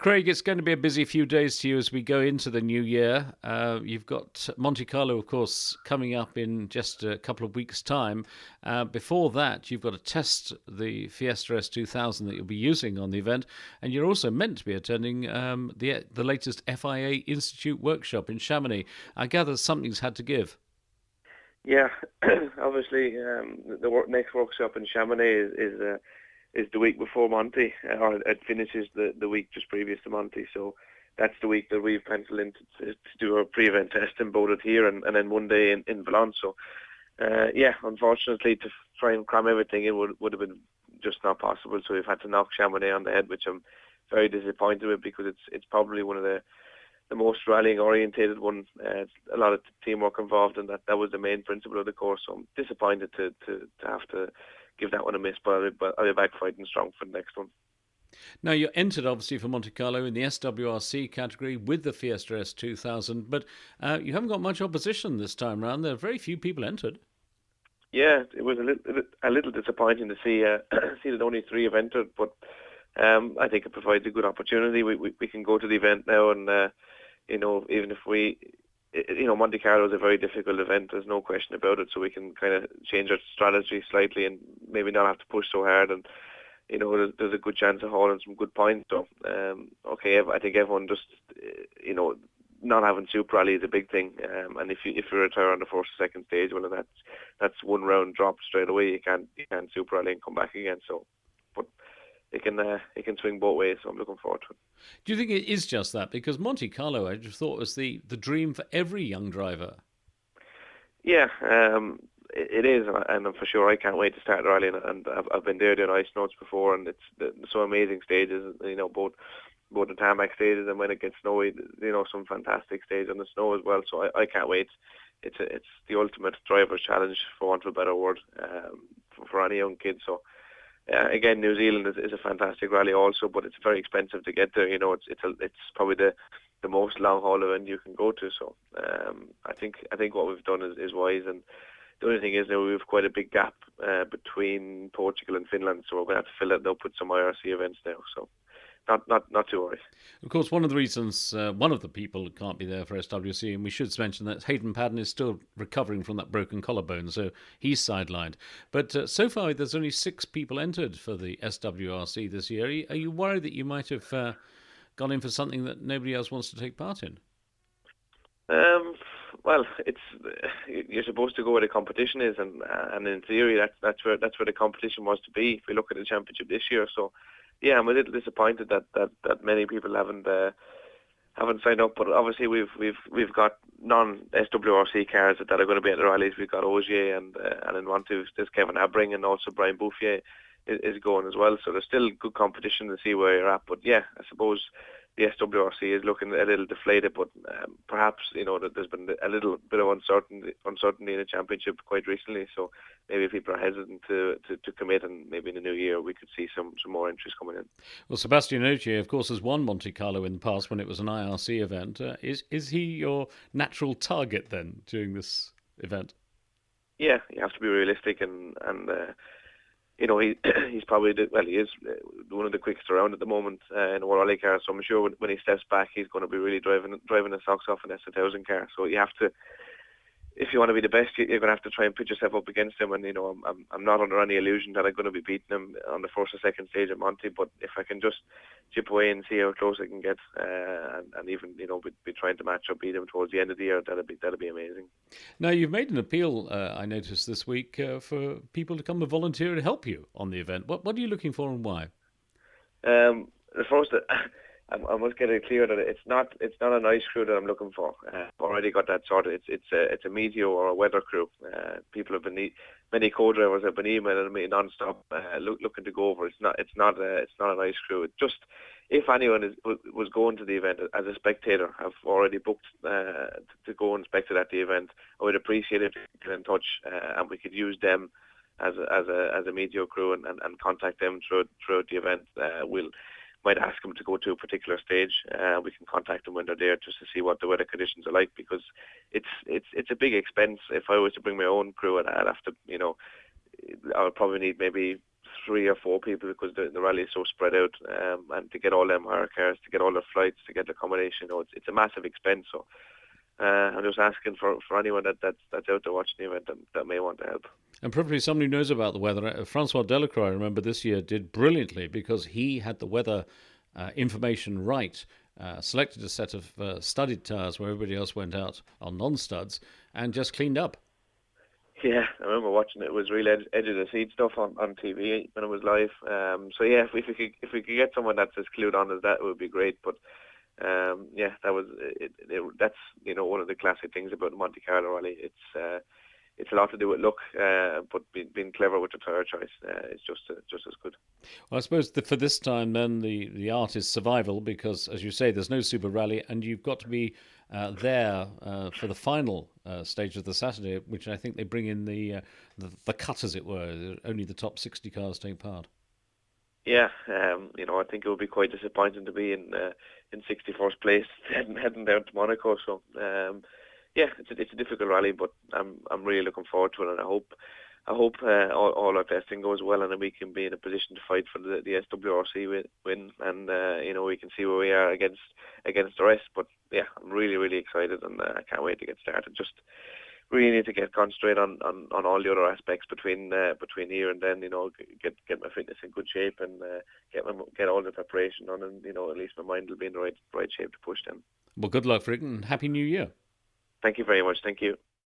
Craig, it's going to be a busy few days to you as we go into the new year. You've got Monte Carlo, of course, coming up in just a couple of weeks' time. Before that, you've got to test the Fiesta S2000 that you'll be using on the event, and you're also meant to be attending the latest FIA Institute workshop in Chamonix. I gather something's had to give. Yeah, obviously, next workshop in Chamonix is the week before Monte, or it finishes the week just previous to Monte. So that's the week that we've penciled in to do our pre-event testing, both at here and then one day in Valence. So yeah, unfortunately, to try and cram everything in would have been just not possible. So we've had to knock Chamonix on the head, which I'm very disappointed with, because it's probably one of the most rallying orientated one. A lot of teamwork involved, and that was the main principle of the course. So I'm disappointed to have to give that one a miss, but I'll be back fighting strong for the next one. Now, you're entered, obviously, for Monte Carlo in the SWRC category with the Fiesta S2000, but you haven't got much opposition this time round. There are very few people entered. Yeah, it was a little disappointing to see see that only three have entered, but I think it provides a good opportunity. We can go to the event now, and even if Monte Carlo is a very difficult event. There's no question about it. So we can kind of change our strategy slightly and maybe not have to push so hard. And there's a good chance of hauling some good points. So okay, I think everyone just not having super rally is a big thing. And if you retire on the first or second stage, well, that's one round drop straight away. You can't super rally and come back again. So, but it can swing both ways. So I'm looking forward to it. Do you think it is just that? Because Monte Carlo, I just thought, was the dream for every young driver. Yeah, it is, and for sure I can't wait to start rallying. And I've been there doing ice notes before, and it's so amazing stages. Both the tarmac stages and when it gets snowy, some fantastic stages on the snow as well. So I can't wait. It's the ultimate driver's challenge, for want of a better word, for any young kid. So. Again, New Zealand is a fantastic rally also, but it's very expensive to get there. It's probably the most long haul event you can go to. So I think what we've done is wise. And the only thing is now we've quite a big gap between Portugal and Finland, so we're going to have to fill it up with some IRC events now. So not too worried. Of course, one of the reasons one of the people can't be there for SWC, and we should mention that Hayden Padden is still recovering from that broken collarbone, so he's sidelined. But so far, there's only 6 people entered for the SWRC this year. Are you worried that you might have gone in for something that nobody else wants to take part in? Well, you're supposed to go where the competition is, and in theory, that's where the competition was to be. If we look at the championship this year, so. Yeah, I'm a little disappointed that many people haven't signed up. But obviously we've got non-SWRC cars that are going to be at the rallies. We've got Ogier and in Monte there's Kevin Abring, and also Brian Bouffier is going as well. So there's still good competition to see where you're at. But yeah, I suppose the SWRC is looking a little deflated, but perhaps that there's been a little bit of uncertainty in the championship quite recently. So maybe people are hesitant to commit, and maybe in the new year we could see some more entries coming in. Well, Sebastian Ogier, of course, has won Monte Carlo in the past when it was an IRC event. Is he your natural target then during this event? Yeah, you have to be realistic, and he's probably he is one of the quickest around at the moment in a World Rally car. So I'm sure when he steps back, he's going to be really driving the socks off an S1000 car. So you have to, if you want to be the best, you're going to have to try and put yourself up against him. And I'm not under any illusion that I'm going to be beating him on the first or second stage at Monte. But if I can just chip away and see how close I can get, and even be trying to match or beat him towards the end of the year, that'll be amazing. Now, you've made an appeal, I noticed this week, for people to come and volunteer to help you on the event. What are you looking for, and why? The first, I must get it clear that it's not an ice crew that I'm looking for. I've already got that sorted. It's a meteo or a weather crew. Many co-drivers have been emailing me non-stop, looking to go over. It's not an ice crew. It's just, if anyone was going to the event as a spectator, I've already booked to go and spectate at the event. I would appreciate it if you get in touch, and we could use them as a media crew and contact them throughout the event. We'll might ask them to go to a particular stage. We can contact them when they're there just to see what the weather conditions are like, because it's a big expense. If I was to bring my own crew, and I'd have to, I would probably need maybe 3 or 4 people because the rally is so spread out, and to get all them hire cars, to get all their flights, to get the accommodation, it's a massive expense. So I'm just asking for anyone that's out there watching the event that may want to help. And probably somebody who knows about the weather. Francois Delacroix, I remember this year, did brilliantly because he had the weather information right. Selected a set of studded tyres where everybody else went out on non-studs and just cleaned up. Yeah, I remember watching it. It was real edge of the seat stuff on TV when it was live. So yeah, if we could get someone that's as clued on as that, it would be great. But yeah, that's one of the classic things about the Monte Carlo rally. It's a lot to do with luck, but being clever with the tyre choice is just as good. Well, I suppose for this time, then the art is survival because, as you say, there's no Super Rally, and you've got to be there for the final stage of the Saturday, which I think they bring in the cut, as it were. Only the top 60 cars take part. Yeah, I think it would be quite disappointing to be in 61st place heading down to Monaco. So yeah, it's a difficult rally, but I'm really looking forward to it, and I hope all our testing goes well, and then we can be in a position to fight for the SWRC win, and we can see where we are against the rest. But yeah, I'm really really excited, and I can't wait to get started. Just really need to get concentrate on all the other aspects between here and then. Get my fitness in good shape, and get all the preparation on, and at least my mind will be in the right shape to push them. Well, good luck for it, and Happy New Year. Thank you very much. Thank you.